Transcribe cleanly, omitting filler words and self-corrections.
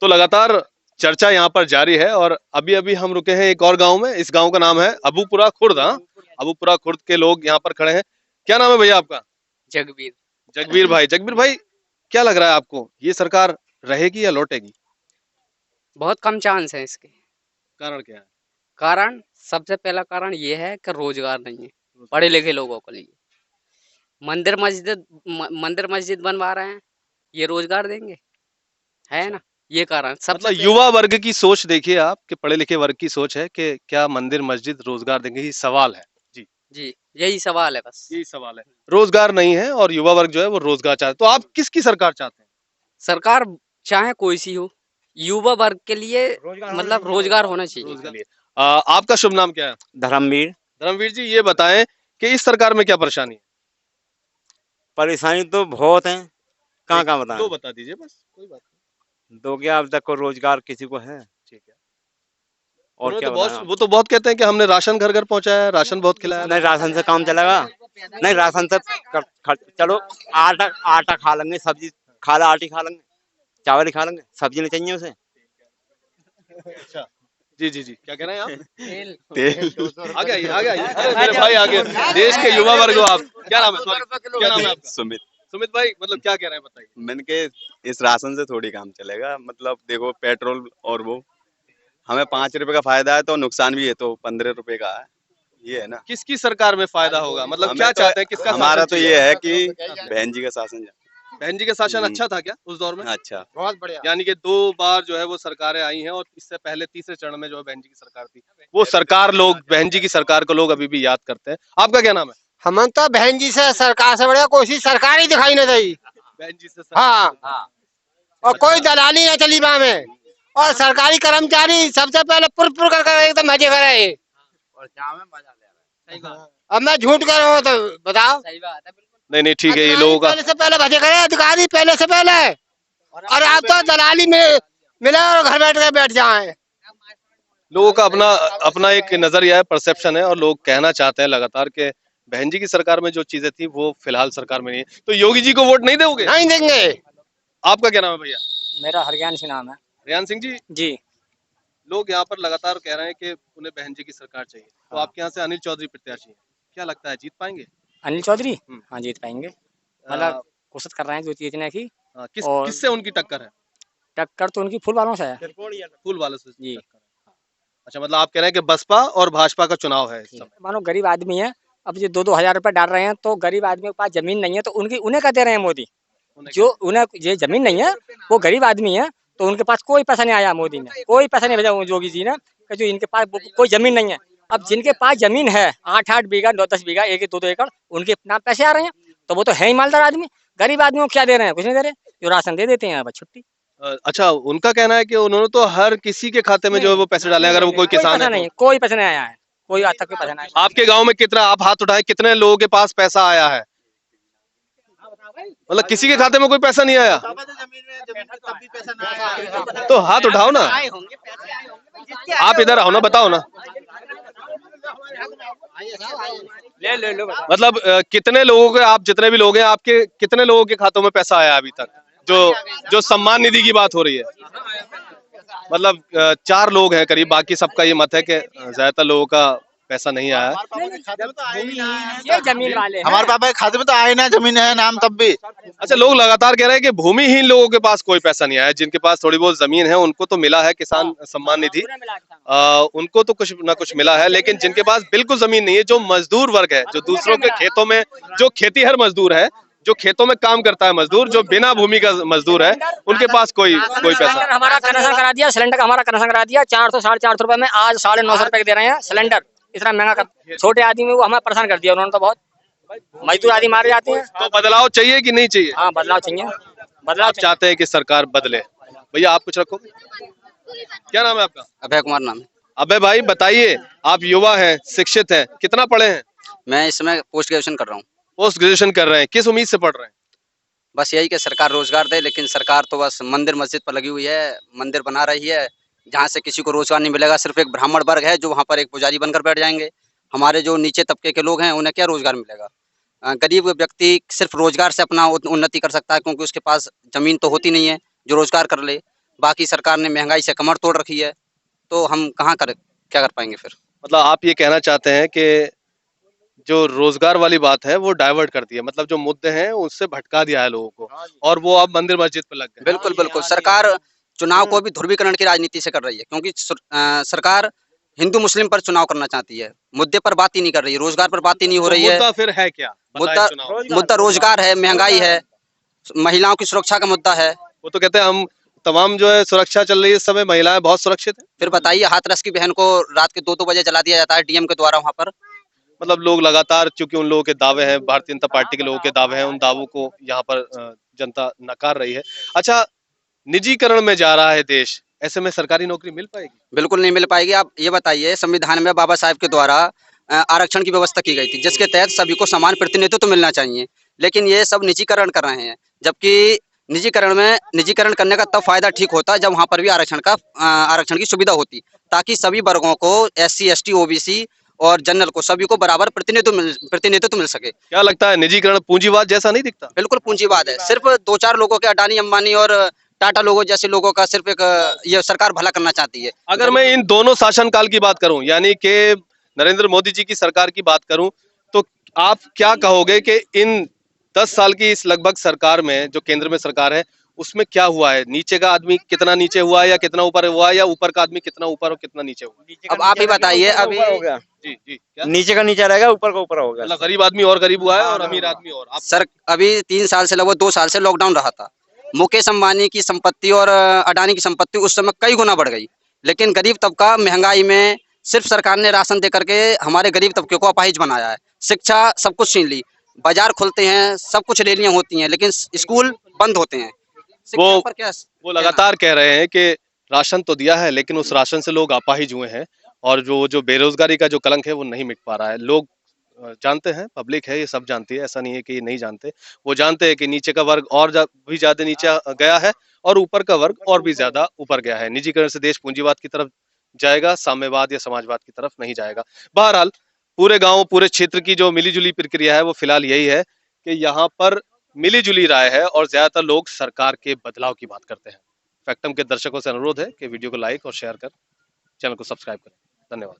तो लगातार चर्चा यहाँ पर जारी है और अभी अभी हम रुके हैं एक और गांव में। इस गांव का नाम है अबूपुरा खुर्द। हाँ, अबूपुरा खुर्द के लोग यहाँ पर खड़े हैं। क्या नाम है भैया आपका? जगबीर। जगबीर भाई। जगबीर भाई, क्या लग रहा है आपको, ये सरकार रहेगी या लौटेगी? बहुत कम चांस है इसके। कारण क्या है? कारण, सबसे पहला कारण ये है कि रोजगार नहीं है पढ़े लिखे लोगों के लिए। मंदिर मस्जिद बनवा रहे हैं, ये रोजगार देंगे? है ना, ये कारण सबसे मतलब युवा वर्ग की सोच देखिए आप, कि पढ़े लिखे वर्ग की सोच है कि क्या मंदिर मस्जिद रोजगार देंगे, ये सवाल है। जी जी, यही सवाल है बस। यही सवाल है। रोजगार नहीं है और युवा वर्ग जो है वो रोजगार चाहते, तो आप किसकी सरकार चाहते हैं? सरकार चाहे कोई सी हो, युवा वर्ग के लिए मतलब रोजगार होना चाहिए। रोजगार लिए। आपका शुभ नाम क्या है? धर्मवीर। धर्मवीर जी, ये बताएं कि इस सरकार में क्या परेशानी है? परेशानी तो बहुत है, कहाँ कहाँ दो बताएं। बता दीजिए बस, कोई बात दो क्या, अब तक को रोजगार किसी को है? नहीं। ठीक है। और उन्होंने क्या तो बताएं बहुत, आप? वो तो बहुत कहते हैं कि हमने राशन घर घर पहुंचाया है, राशन बहुत खिलाया। नहीं, राशन से काम चलेगा? नहीं, राशन से चलो, आटा आटा खा लेंगे, सब्जी खा ला, आटी खा लेंगे, चावल ही खा लेंगे, सब्जी नहीं चाहिए उसे। अच्छा, जी जी जी, क्या कह रहे हैं आप? तेल आगे आइए, आगे आइए। अरे मेरे भाई आगे, देश के युवा वर्ग हो आप। क्या नाम है? सॉरी, क्या नाम है आपका? सुमित। सुमित भाई, मतलब क्या कह रहे हैं बताइए। मैंने के इस राशन से थोड़ी काम चलेगा, मतलब देखो पेट्रोल और वो हमें 5 रुपए का फायदा है तो नुकसान भी है तो 15 रुपए का है, ये है ना। किसकी सरकार में फायदा होगा, मतलब हमें क्या तो, चाहते हैं, किसका हमारा शासन तो चाहिए? ये है कि बहन जी का शासन बहन जी का शासन अच्छा था क्या उस दौर में? अच्छा। बहुत बढ़िया। यानी कि 2 बार जो है वो सरकारें आई हैं और इससे पहले तीसरे चरण में जो है बहन जी की सरकार थी, वो सरकार लोग, बहन जी की सरकार को लोग अभी भी याद करते हैं। आपका क्या नाम है? हम तो बहन जी से सरकार से बढ़िया कोशिश सरकार ही दिखाई नहीं दी। बहन जी से हाँ, और कोई दलाली नहीं चली बा में, और सरकारी कर्मचारी सबसे पहले पुर कर एकदम मजे करे। अब मैं झूठ कर रहा हूँ तो बताओ। सही बात है, बिल्कुल। नहीं ठीक है, ये लोगों का पहले से पहले भजे करे अधिकारी, पहले से पहले। और आप तो दलाली में मिले और घर बैठ के बैठ जाए। लोगों का अपना अपना एक नजरिया है, परसेप्शन है, और लोग कहना चाहते हैं लगातार के बहन जी की सरकार में जो चीजें थी वो फिलहाल सरकार में नहीं है। तो योगी जी को वोट नहीं दोगे? नहीं देंगे। आपका क्या नाम है भैया? मेरा हरियाणा से नाम है। रियान सिंह जी, जी। लोग यहाँ पर लगातार कह रहे हैं कि उन्हें बहन जी की सरकार चाहिए, तो आपके यहाँ से अनिल चौधरी प्रत्याशी हैं, क्या लगता है जीत पाएंगे? अनिल चौधरी? हम्म। हाँ, जीत पाएंगे। आ, मतलब कोशिश कर रहे हैं जो जीतने की। और किससे उनकी टक्कर है? टक्कर तो उनकी फुल वालों से है। फूल वालों से जी। टक्कर है। अच्छा, मतलब आप कह रहे हैं कि बसपा और भाजपा का चुनाव है इस समय। मानो गरीब आदमी है, अब ये 2-2 हजार रुपए डाल रहे हैं, तो गरीब आदमी के पास जमीन नहीं है तो उन्हें क्या दे रहे हैं मोदी? जो उन्हें ये जमीन नहीं है, वो गरीब आदमी है, तो उनके पास कोई पैसा नहीं आया, मोदी ने कोई पैसा नहीं भेजा योगी जी ने, कि जो इनके पास कोई जमीन नहीं है। अब जिनके पास जमीन है 8-8 बीघा, 9-10 बीघा, 1-2 एकड़, उनके नाम पैसे आ रहे हैं, तो वो तो है ही मालदार आदमी। गरीब आदमियों को क्या दे रहे हैं? कुछ नहीं दे रहे, जो राशन दे देते हैं बस छुट्टी। अच्छा, उनका कहना है कि उन्होंने तो हर किसी के खाते में जो है वो पैसे डाले हैं, अगर वो कोई किसान है नहीं, तो। कोई पैसा नहीं आया है, कोई आज तक कोई पैसा नहीं आया। आपके गांव में कितना, आप हाथ उठाए, कितने लोगों के पास पैसा आया है? मतलब किसी के खाते में कोई पैसा नहीं आया? तो हाथ उठाओ ना, आप इधर आओ ना, बताओ ना। ले मतलब कितने लोगों के, आप जितने भी लोग हैं, आपके कितने लोगों के खातों में पैसा आया अभी तक, जो सम्मान निधि की बात हो रही है? मतलब 4 लोग हैं करीब, बाकी सबका ये मत है कि ज्यादातर लोगों का पैसा नहीं आया। ये जमीन वाले हैं। हमारे पापा के खाते में तो आए ना, जमीन है नाम तब भी। अच्छा, लोग लगातार कह रहे हैं कि भूमिहीन लोगों के पास कोई पैसा नहीं आया, जिनके पास थोड़ी बहुत जमीन है उनको तो मिला है किसान सम्मान निधि, उनको तो कुछ ना कुछ मिला है, लेकिन जिनके पास बिल्कुल जमीन नहीं है, जो मजदूर वर्ग है, जो दूसरों के खेतों में, जो खेतीहर मजदूर है, जो खेतों में काम करता है मजदूर, जो बिना भूमि का मजदूर है, उनके पास कोई पैसा। हमारा कनेक्शन करा दिया, सिलेंडर का हमारा कनेक्शन करा दिया, 400-450 रुपए में आज 950 रुपए दे रहे हैं सिलेंडर। इतना महंगा कर छोटे आदमी को हमें परेशान कर दिया उन्होंने, तो बहुत मजदूर आदमी मारे जाते हैं। तो बदलाव चाहिए कि नहीं चाहिए? हाँ, बदलाव चाहिए, बदलाव आप चाहते हैं कि सरकार बदले। भैया आप कुछ रखो, क्या नाम है आपका? अभय कुमार नाम। अबे भाई बताइए, आप युवा हैं, शिक्षित हैं, कितना पढ़े हैं? मैं इस समय पोस्ट ग्रेजुएशन कर रहा हूँ। पोस्ट ग्रेजुएशन कर रहे हैं, किस उम्मीद से पढ़ रहे हैं? बस यही कि सरकार रोजगार दे, लेकिन सरकार तो बस मंदिर मस्जिद पर लगी हुई है, मंदिर बना रही है, जहाँ से किसी को रोजगार नहीं मिलेगा। सिर्फ एक ब्राह्मण वर्ग है जो वहाँ पर एक पुजारी बनकर बैठ जाएंगे। हमारे जो नीचे तबके के लोग हैं उन्हें क्या रोजगार मिलेगा? गरीब व्यक्ति सिर्फ रोजगार से अपना उन्नति कर सकता है, क्योंकि उसके पास जमीन तो होती नहीं है जो रोजगार कर ले। बाकी सरकार ने महंगाई से कमर तोड़ रखी है, तो हम क्या कर पाएंगे फिर। मतलब आप ये कहना चाहते हैं कि जो रोजगार वाली बात है वो डाइवर्ट कर दी है, मतलब जो मुद्दे हैं उससे भटका दिया है लोगों को, और वो अब मंदिर मस्जिद पे लग गए। बिल्कुल बिल्कुल, सरकार चुनाव को भी ध्रुवीकरण की राजनीति से कर रही है, क्योंकि सरकार हिंदू मुस्लिम पर चुनाव करना चाहती है, मुद्दे पर बात ही नहीं कर रही है, रोजगार पर बात ही नहीं हो तो रही है। मुद्दा फिर है क्या? मुद्दा मुद्दा रोजगार है, महंगाई है, महिलाओं की सुरक्षा का मुद्दा है। वो तो कहते हैं हम तमाम जो है सुरक्षा चल रही है इस समय, महिलाएं बहुत सुरक्षित है। फिर बताइए, हाथरस की बहन को रात के 2-2 बजे जला दिया जाता है डीएम के द्वारा वहां पर। मतलब लोग लगातार, चूंकि उन लोगों के दावे हैं, भारतीय जनता पार्टी के लोगों के दावे हैं, उन दावों को यहाँ पर जनता नकार रही है। अच्छा, निजीकरण में जा रहा है देश, ऐसे में सरकारी नौकरी मिल पाएगी? बिल्कुल नहीं मिल पाएगी। आप ये बताइए, संविधान में बाबा साहब के द्वारा आरक्षण की व्यवस्था की गई थी, जिसके तहत सभी को समान प्रतिनिधित्व तो मिलना चाहिए, लेकिन ये सब निजीकरण कर रहे हैं। जबकि निजीकरण करने का तब फायदा ठीक होता जब वहां पर भी आरक्षण की सुविधा होती, ताकि सभी वर्गों को, SC ST OBC और जनरल को, सभी को बराबर प्रतिनिधित्व मिल सके। क्या लगता है, निजीकरण पूंजीवाद जैसा नहीं दिखता? बिल्कुल पूंजीवाद है, सिर्फ 2-4 लोगों के, अडानी अंबानी और टाटा लोगों जैसे लोगों का सिर्फ एक ये सरकार भला करना चाहती है। अगर मैं इन दोनों शासनकाल की बात करूं, यानी कि नरेंद्र मोदी जी की सरकार की बात करूं, तो आप क्या कहोगे कि इन 10 साल की इस लगभग सरकार में, जो केंद्र में सरकार है, उसमें क्या हुआ है? नीचे का आदमी कितना नीचे हुआ है या कितना ऊपर हुआ है, या ऊपर का आदमी कितना ऊपर और कितना नीचे हुआ? अब आप ही बताइए। अभी हो गया, जी जी, क्या नीचे का नीचे रहेगा, ऊपर का ऊपर होगा। मतलब गरीब आदमी और गरीब हुआ है और अमीर आदमी और आप सर, अभी 3 साल से, लगभग 2 साल से लॉकडाउन रहा था। मुकेश अंबानी की संपत्ति और अडानी की संपत्ति उस समय कई गुना बढ़ गई, लेकिन गरीब तबका महंगाई में सिर्फ सरकार ने राशन दे करके हमारे गरीब तबके को अपाहिज बनाया है। शिक्षा सब कुछ छीन ली, बाजार खुलते हैं, सब कुछ रैलियां होती हैं, लेकिन स्कूल बंद होते हैं। शिक्षा पर क्या? वो लगातार कह रहे हैं कि राशन तो दिया है, लेकिन उस राशन से लोग अपाहिज हुए हैं, और जो बेरोजगारी का जो कलंक है वो नहीं मिट पा रहा है। लोग जानते हैं, पब्लिक है, ये सब जानती है, ऐसा नहीं है कि ये नहीं जानते। वो जानते हैं कि नीचे का वर्ग और भी ज्यादा नीचे गया है और ऊपर का वर्ग और भी ज्यादा ऊपर गया है। निजीकरण से देश पूंजीवाद की तरफ जाएगा, साम्यवाद या समाजवाद की तरफ नहीं जाएगा। बहरहाल पूरे गांव, पूरे क्षेत्र की जो मिलीजुली प्रक्रिया है वो फिलहाल यही है कि यहाँ पर मिलीजुली राय है, और ज्यादातर लोग सरकार के बदलाव की बात करते हैं। फैक्टम के दर्शकों से अनुरोध है कि वीडियो को लाइक और शेयर कर चैनल को सब्सक्राइब करें। धन्यवाद।